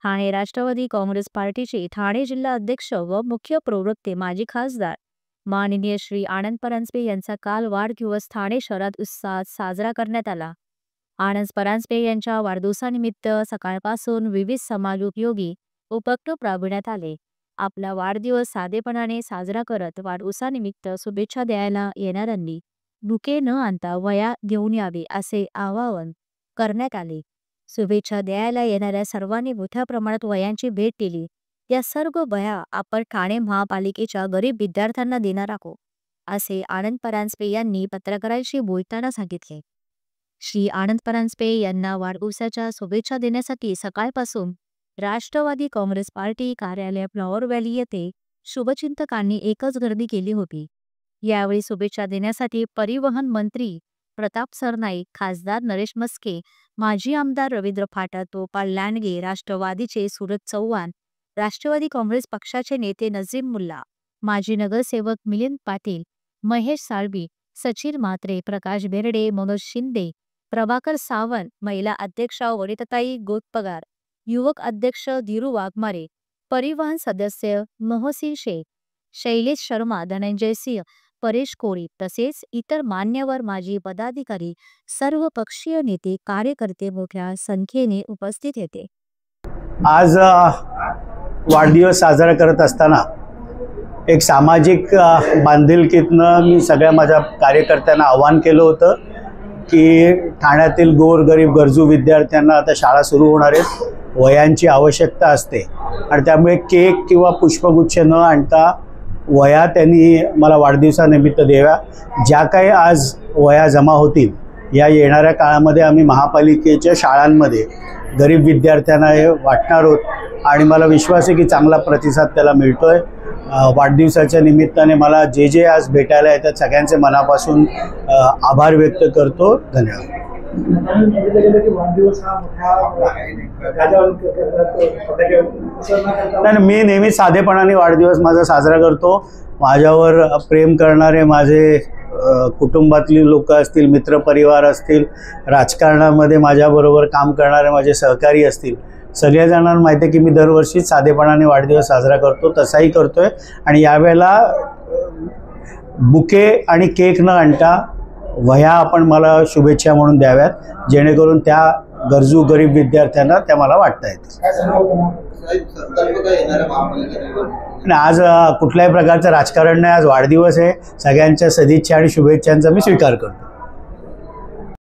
ठाणे राष्ट्रवादी काँग्रेस पार्टीचे ठाणे जिल्हा अध्यक्ष व मुख्य प्रवक्ते माजी खासदार माननीय श्री आनंद परांजपे यांचा काल वाढदिवस ठाणे शहरात उत्साहात साजरा करण्यात आला। आनंद परांजपे यांच्या वाढदिवसानिमित्त सकाळपासून विविध समाजोपयोगी उपक्रम राबविण्यात आले। आपला वाढदिवस साधेपणाने साजरा करत वाढदिवसानिमित्त शुभेच्छा द्यायला येणाऱ्यांनी बुके न आणता वह्या घेऊन यावे असे आवाहन करण्यात आले। शुभेच्छा द्यायला येणाऱ्या सर्वांनी मोठ्या प्रमाणात वह्यांची भेट दिली। या सर्व वह्या आपण ठाणे महापालिकेच्या गरीब विद्यार्थ्यांना देणार आहोत असे आनंद परांजपे यांनी पत्रकारांशी बोलताना सांगितले। श्री आनंद परांजपे यांना वाढदिवसाच्या शुभेच्छा देण्यासाठी सकाळपासून राष्ट्रवादी काँग्रेस पार्टी कार्यालय फ्लॉवर व्हॅली येथे शुभचिंतकांनी एकच गर्दी केली होती। यावेळी शुभेच्छा देण्यासाठी परिवहन मंत्री प्रताप सरनाईक, खासदार नरेश मस्के, माजी आमदार रवींद्र फाटक, गोपाल लांडगे, राष्ट्रवादीचे सूरज चव्हाण, राष्ट्रवादी काँग्रेस पक्षाचे नेते नजीम मुल्ला, माजी नगरसेवक मिलिंद पाटील, महेश साळवी, सचिन म्हात्रे, प्रकाश बेर्डे, मनोज शिंदे, प्रभाकर सावंत, महिला अध्यक्षा वनिताताई गोतपगार, युवक अध्यक्ष धीरू वाघमारे, परिवहन सदस्य मोहसिन शेख, शैलेश शर्मा, धनंजय सिंह, परेश कोळी तसेच इतर मान्यवर माजी पदाधिकारी, सर्व पक्षीय नेते, कार्यकर्ते मोठ्या संख्येने उपस्थित होते। आज वाढदिवस साजरा करत असताना एक सामाजिक बांधिलकीतनं मी सगळ्या माझ्या कार्यकर्त्यांना आवाहन केलं होतं की ठाण्यातील गोरगरीब गरजू विद्यार्थ्यांना आता शाळा सुरू होणार आहेत, वह्यांची आवश्यकता असते आणि त्यामुळे केक किंवा पुष्पगुच्छ न आणता वह्या त्यांनी मला वाढदिवसानिमित्त द्याव्या। ज्या काही आज वह्या जमा होतील या येणाऱ्या काळामध्ये आम्ही महापालिकेच्या शाळांमध्ये गरीब विद्यार्थ्यांना हे वाटणार आहोत आणि मला विश्वास आहे की चांगला प्रतिसाद त्याला मिळतोय। वाढदिवसाच्या निमित्ताने मला जे जे आज भेटायला येतात सगळ्यांचे मनापासून आभार व्यक्त करतो। धन्यवाद। नाही, मी नेहमी साधेपणाने वाढदिवस माझा साजरा करतो। माझ्यावर प्रेम करणारे माझे कुटुंबातली लोक असतील, मित्रपरिवार असतील, राजकारणामध्ये माझ्याबरोबर काम करणारे माझे सहकारी असतील, सगळ्या जणांना माहिती आहे की मी दरवर्षी साधेपणाने वाढदिवस साजरा करतो, तसाही करतोय आणि यावेळेला बुके आणि केक न आणता वह्या आपण मला शुभेच्छा म्हणून द्याव्यात जेणेकरून त्या गरजू गरीब विद्यार्थ्यांना त्या मला वाटता येतील। आज कुठल्याही प्रकारचं राजकारण नाही, आज वाढदिवस आहे। सगळ्यांच्या सदिच्छा आणि शुभेच्छांचा मी स्वीकार करतो।